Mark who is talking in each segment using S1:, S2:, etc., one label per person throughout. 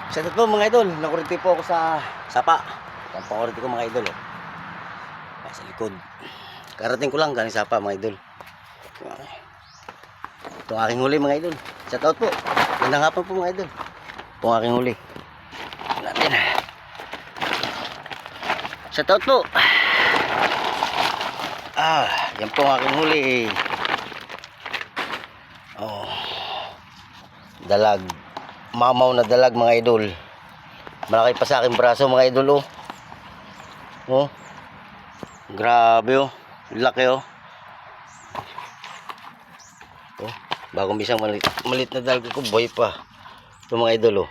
S1: Sa po mga idol, nakuriti po ako sa sapa. Ang pakuriti ko mga idol. Sa likod. Karating ko lang galing sapa mga idol. Ito ang aking huli mga idol. Shout out po. Gandang hapon po mga idol. Ito ang aking huli. Natin. Shout out po. Yan po ang aking huli. Dalag. Mamaw na dalag mga idol. Malaki pa sa aking braso mga idol grabe laki bagong isang malit na dalag ko, boy pa ito mga idol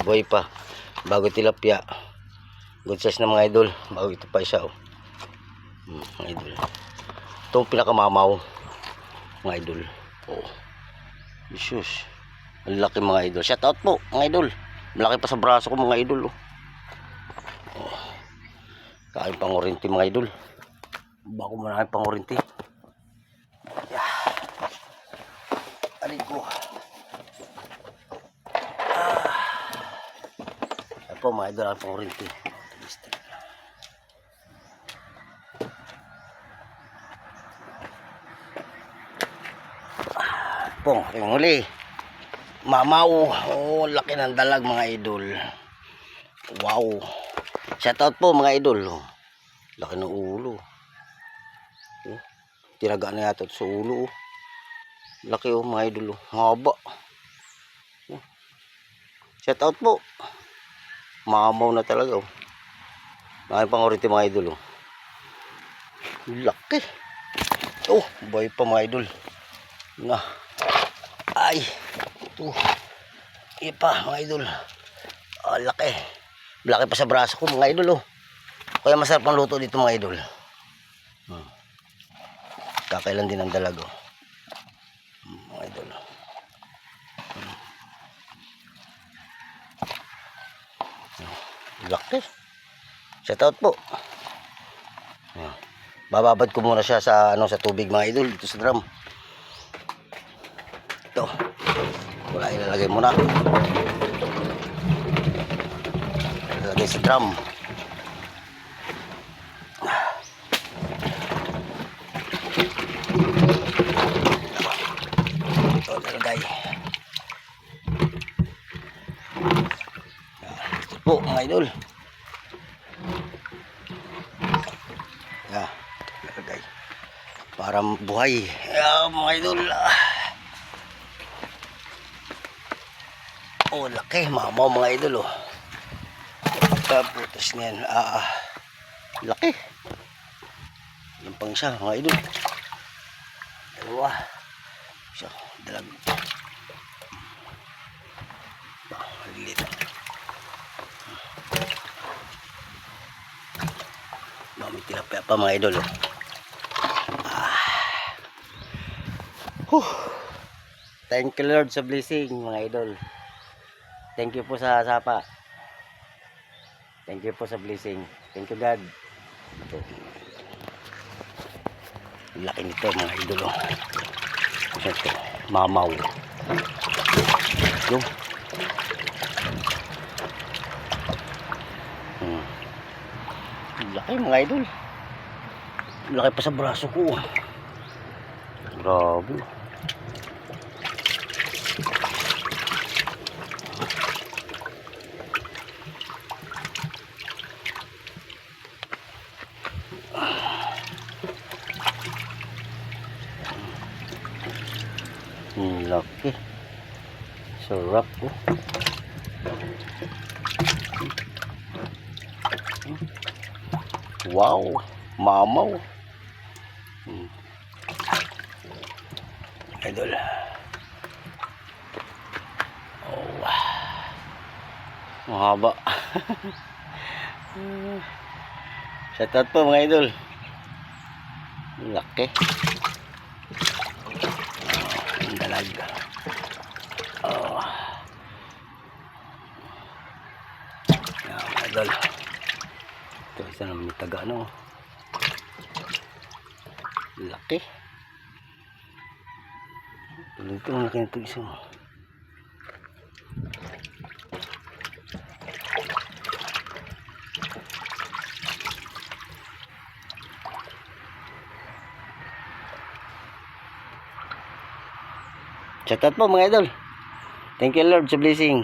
S1: boy pa, bago tilapia, good size na mga idol, bago ito pa isa mga idol, itong pinakamamaw mga idol. Jesus, ang laki mga idol. Shout out po mga idol, malaki pa sa braso ko mga idol kain pangurinti mga idol, bako muna kain pangurinti. Arin ko yan po mga idol ang pangurinti po aking huli, mamaw. Laki ng dalag mga idol. Wow, shout out po mga idol. Laki ng ulo. Tinaga na yata sa ulo laki mga idol haba. Shout out po, mamaw na talaga Laki pangoriti mga idol laki. Boy pa mga idol na. Ay, ito ipa mga idol. Laki. Laki pa sa braso ko mga idol kaya masarap ang luto dito mga idol. Kakailan din ang dalag mga idol. Laki. Shout out po. Bababad ko muna siya sa sa tubig mga idol dito sa drum. Ito. Wala, ilalagay muna. Ilalagay sa drum. Ito ilalagay. Ito po mga idol. Ilalagay. Para buhay. Mga idol. Laki, mamaw mga idol pagkaputos niyan. Laki. Yan pang siya mga idol. Dalawa. Siya, dalag. Malilit. May tilapia pa mga idol Thank you Lord sa blessing mga idol. Thank you po sa sapa. Thank you po sa blessing. Thank you God. Laki nito mga idol ito, mamaw. Laki mga idol. Laki pa sa braso ko grabe. Laki. Sarap wow, mamaw. Idol. Mahaba. Shout out po mga idol. Laki. Ang dalag. Mga idol. Ito isa naman yung taga laki. Ito ang laki na ito isa Shout out po mga idol. Thank you Lord sa blessing.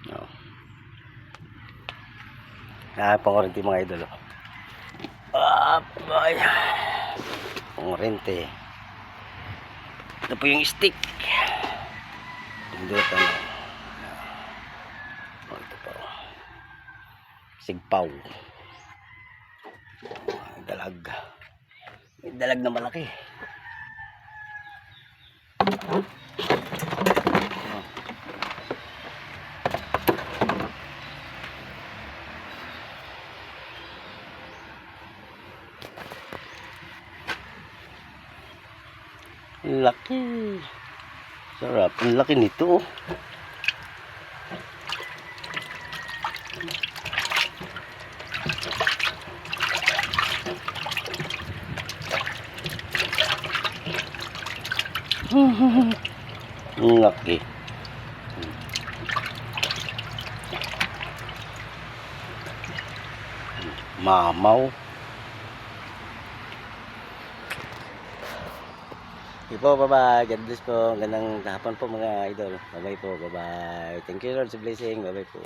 S1: Oh. Pangorente mga idol. Boy. Pangorente. Ito po yung stick. Pindutan. Oh, ito po. Sigpaw. Dalag. May dalag na malaki. Laki. Sarap. Ang laki nito. Ang laki. Mamaw. Okay po, bye-bye. God bless po. Gandang hapon po mga idol. Bye-bye po, bye-bye. Thank you Lord sa blessing. Bye-bye po.